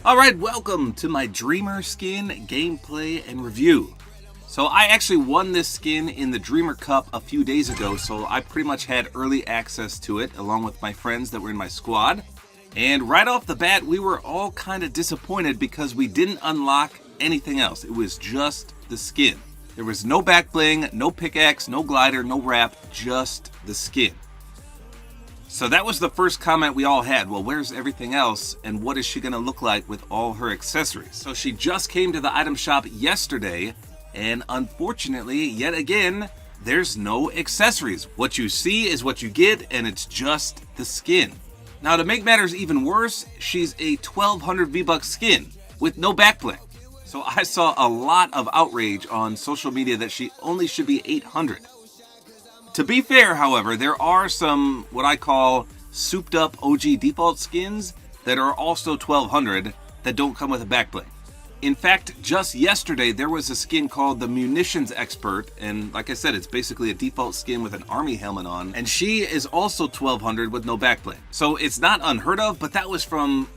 Alright, welcome to my Dreamer skin gameplay and review. So I actually won this skin in the Dreamer Cup a few days ago, so I pretty much had early access to it along with my friends that were in my squad. And right off the bat, we were all kind of disappointed because we didn't unlock anything else. It was just the skin. There was no back bling, no pickaxe, no glider, no wrap, just the skin. So that was the first comment we all had. Well, where's everything else, and what is she going to look like with all her accessories? So she just came to the item shop yesterday, and unfortunately, yet again, there's no accessories. What you see is what you get, and it's just the skin. Now, to make matters even worse, she's a 1200 V-Bucks skin with no back bling. So I saw a lot of outrage on social media that she only should be 800. To be fair, however, there are some what I call souped up OG default skins that are also 1200 that don't come with a back bling. In fact, just yesterday there was a skin called the Munitions Expert, and like I said, it's basically a default skin with an army helmet on, and she is also 1200 with no back bling. So it's not unheard of, but that was from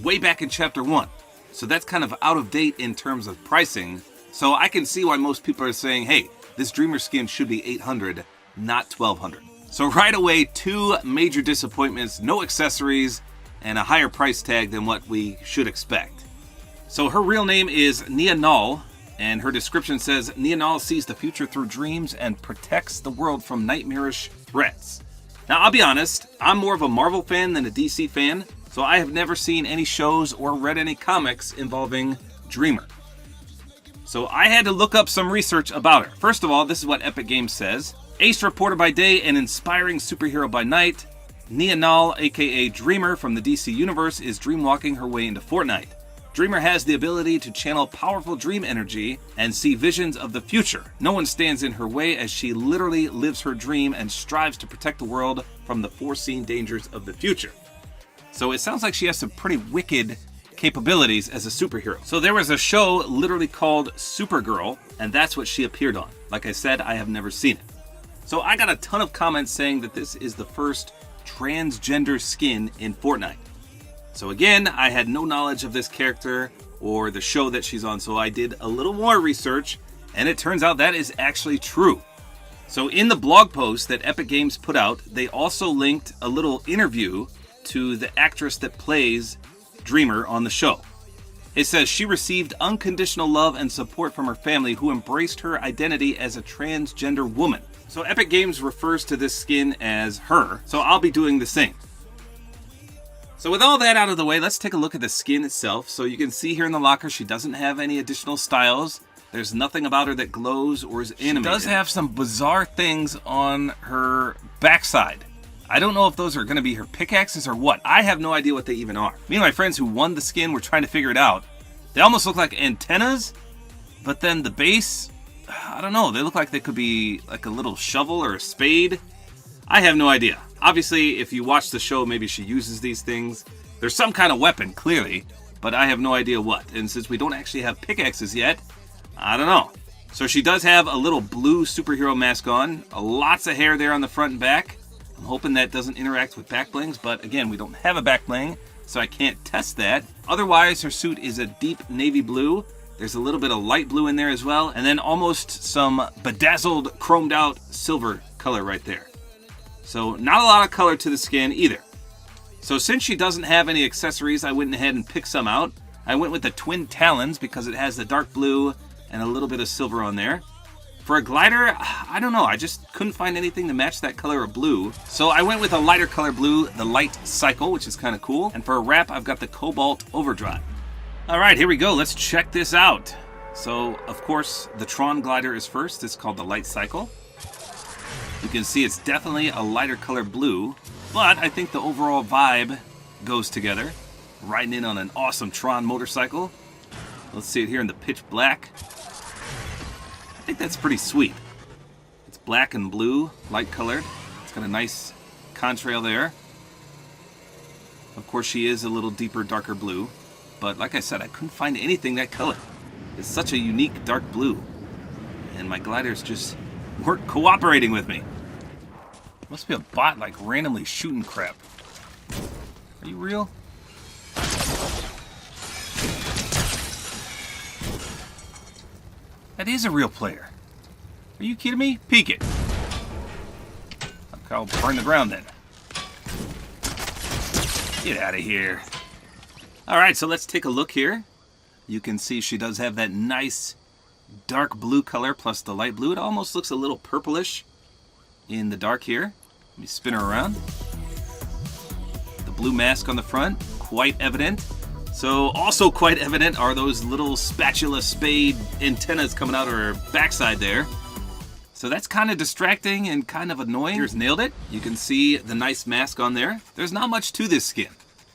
way back in Chapter 1. So that's kind of out of date in terms of pricing. So I can see why most people are saying, hey, this Dreamer skin should be 800. Not 1200. So right away, two major disappointments, no accessories, and a higher price tag than what we should expect. So her real name is Nia Null, and her description says, Nia Null sees the future through dreams and protects the world from nightmarish threats. Now, I'll be honest, I'm more of a Marvel fan than a DC fan, so I have never seen any shows or read any comics involving Dreamer. So I had to look up some research about her. First of all, this is what Epic Games says. Ace reporter by day and inspiring superhero by night, Nia Null, aka Dreamer from the DC Universe, is dreamwalking her way into Fortnite. Dreamer has the ability to channel powerful dream energy and see visions of the future. No one stands in her way as she literally lives her dream and strives to protect the world from the foreseen dangers of the future. So it sounds like she has some pretty wicked capabilities as a superhero. So there was a show literally called Supergirl, and that's what she appeared on. Like I said, I have never seen it. So I got a ton of comments saying that this is the first transgender skin in Fortnite. So again, I had no knowledge of this character or the show that she's on, so I did a little more research, and it turns out that is actually true. So in the blog post that Epic Games put out, they also linked a little interview to the actress that plays Dreamer on the show. It says she received unconditional love and support from her family who embraced her identity as a transgender woman. So Epic Games refers to this skin as her, so I'll be doing the same. So with all that out of the way, let's take a look at the skin itself. So you can see here in the locker, she doesn't have any additional styles. There's nothing about her that glows or is animated. She does have some bizarre things on her backside. I don't know if those are going to be her pickaxes or what. I have no idea what they even are. Me and my friends who won the skin were trying to figure it out. They almost look like antennas, but then the base, I don't know, they look like they could be like a little shovel or a spade. I have no idea. Obviously, if you watch the show, maybe she uses these things. There's some kind of weapon, clearly, but I have no idea what. And since we don't actually have pickaxes yet, I don't know. So she does have a little blue superhero mask on, lots of hair there on the front and back. I'm hoping that doesn't interact with back blings, but again, we don't have a back bling, so I can't test that. Otherwise, her suit is a deep navy blue. There's a little bit of light blue in there as well, and then almost some bedazzled, chromed out silver color right there. So not a lot of color to the skin either. So since she doesn't have any accessories, I went ahead and picked some out. I went with the twin talons because it has the dark blue and a little bit of silver on there. For a glider, I don't know, I just couldn't find anything to match that color of blue. So I went with a lighter color blue, the Light Cycle, which is kind of cool. And for a wrap, I've got the Cobalt Overdrive. All right, here we go. Let's check this out. So, of course, the Tron glider is first. It's called the Light Cycle. You can see it's definitely a lighter color blue, but I think the overall vibe goes together. Riding in on an awesome Tron motorcycle. Let's see it here in the pitch black. I think that's pretty sweet. It's black and blue, light colored. It's got a nice contrail there. Of course, she is a little deeper, darker blue. But like I said, I couldn't find anything that color. It's such a unique dark blue. And my gliders just weren't cooperating with me. Must be a bot like randomly shooting crap. Are you real? That is a real player. Are you kidding me? Peek it. I'll burn the ground then. Get out of here. Alright, so let's take a look here. You can see she does have that nice dark blue color plus the light blue. It almost looks a little purplish in the dark here. Let me spin her around. The blue mask on the front, quite evident. So also quite evident are those little spatula spade antennas coming out of her backside there. So that's kind of distracting and kind of annoying. Here's nailed it. You can see the nice mask on there. There's not much to this skin.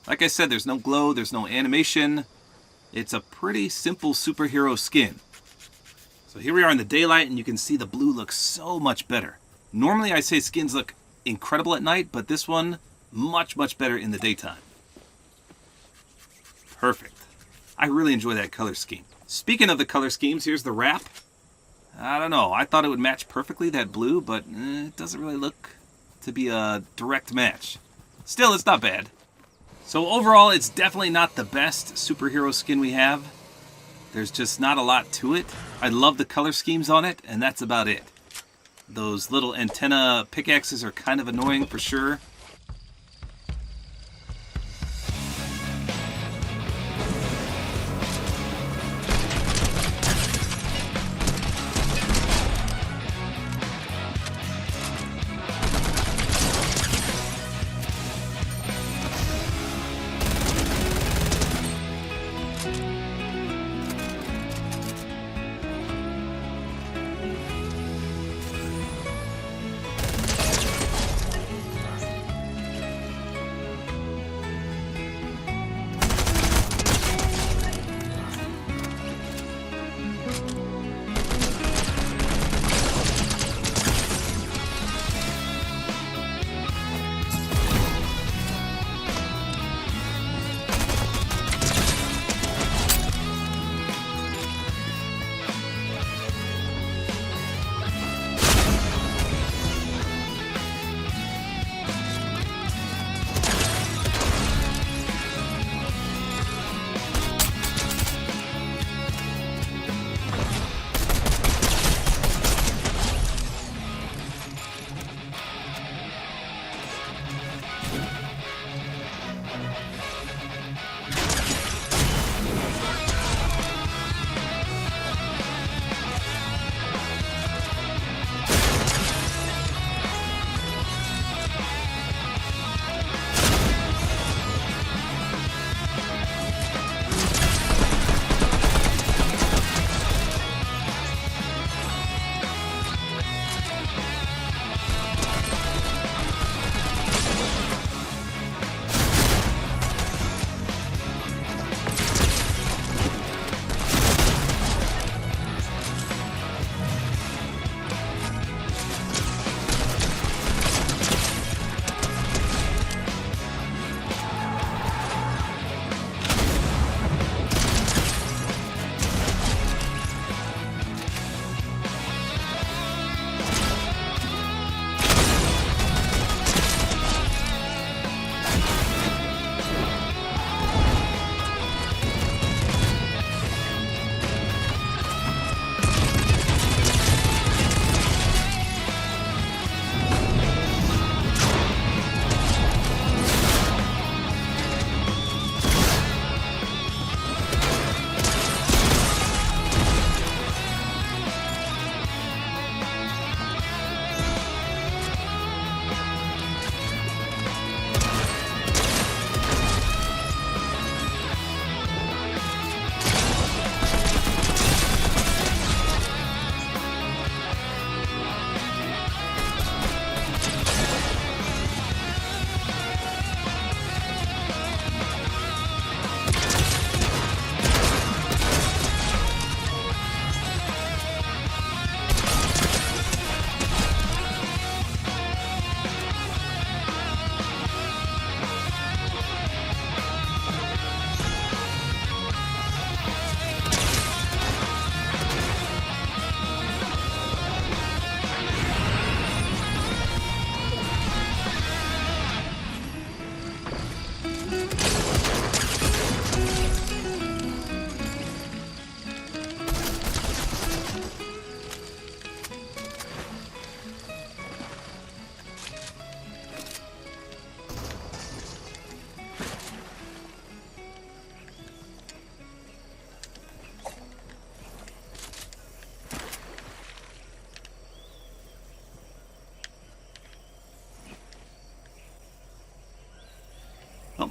Like I said, there's no glow, there's no animation. It's a pretty simple superhero skin. So here we are in the daylight, and you can see the blue looks so much better. Normally I say skins look incredible at night, but this one, much, much better in the daytime. Perfect. I really enjoy that color scheme. Speaking of the color schemes, here's the wrap. I don't know, I thought it would match perfectly, that blue, but it doesn't really look to be a direct match. Still, it's not bad. So overall, it's definitely not the best superhero skin we have. There's just not a lot to it. I love the color schemes on it, and that's about it. Those little antenna pickaxes are kind of annoying for sure.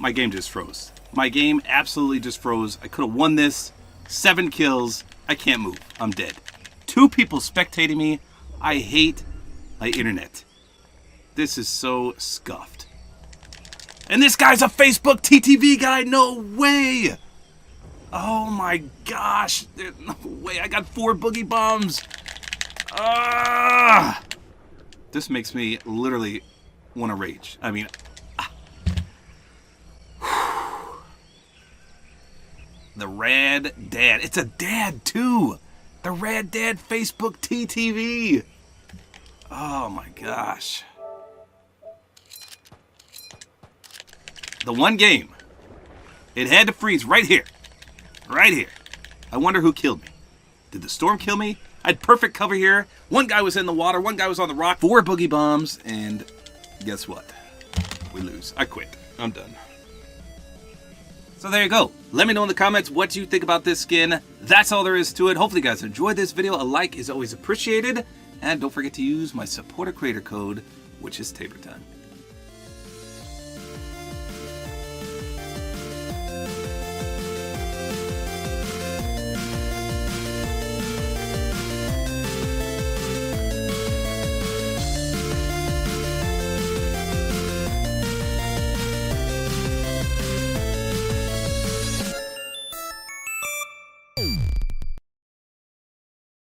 my game just froze. My game absolutely just froze. I could have won this. 7 kills. I can't move. I'm dead. 2 people spectating me. I hate my internet. This is so scuffed. And this guy's a Facebook TTV guy. No way. Oh my gosh. There's no way. I got 4 boogie bombs. This makes me literally want to rage. I mean, the Rad Dad. It's a dad too. The Rad Dad Facebook TTV. Oh my gosh. The one game. It had to freeze right here. Right here. I wonder who killed me. Did the storm kill me? I had perfect cover here. One guy was in the water. One guy was on the rock. 4 boogie bombs. And guess what? We lose. I quit. I'm done. So there you go. Let me know in the comments what you think about this skin. That's all there is to it. Hopefully you guys enjoyed this video. A like is always appreciated. And don't forget to use my Support-A-Creator code, which is tabortime.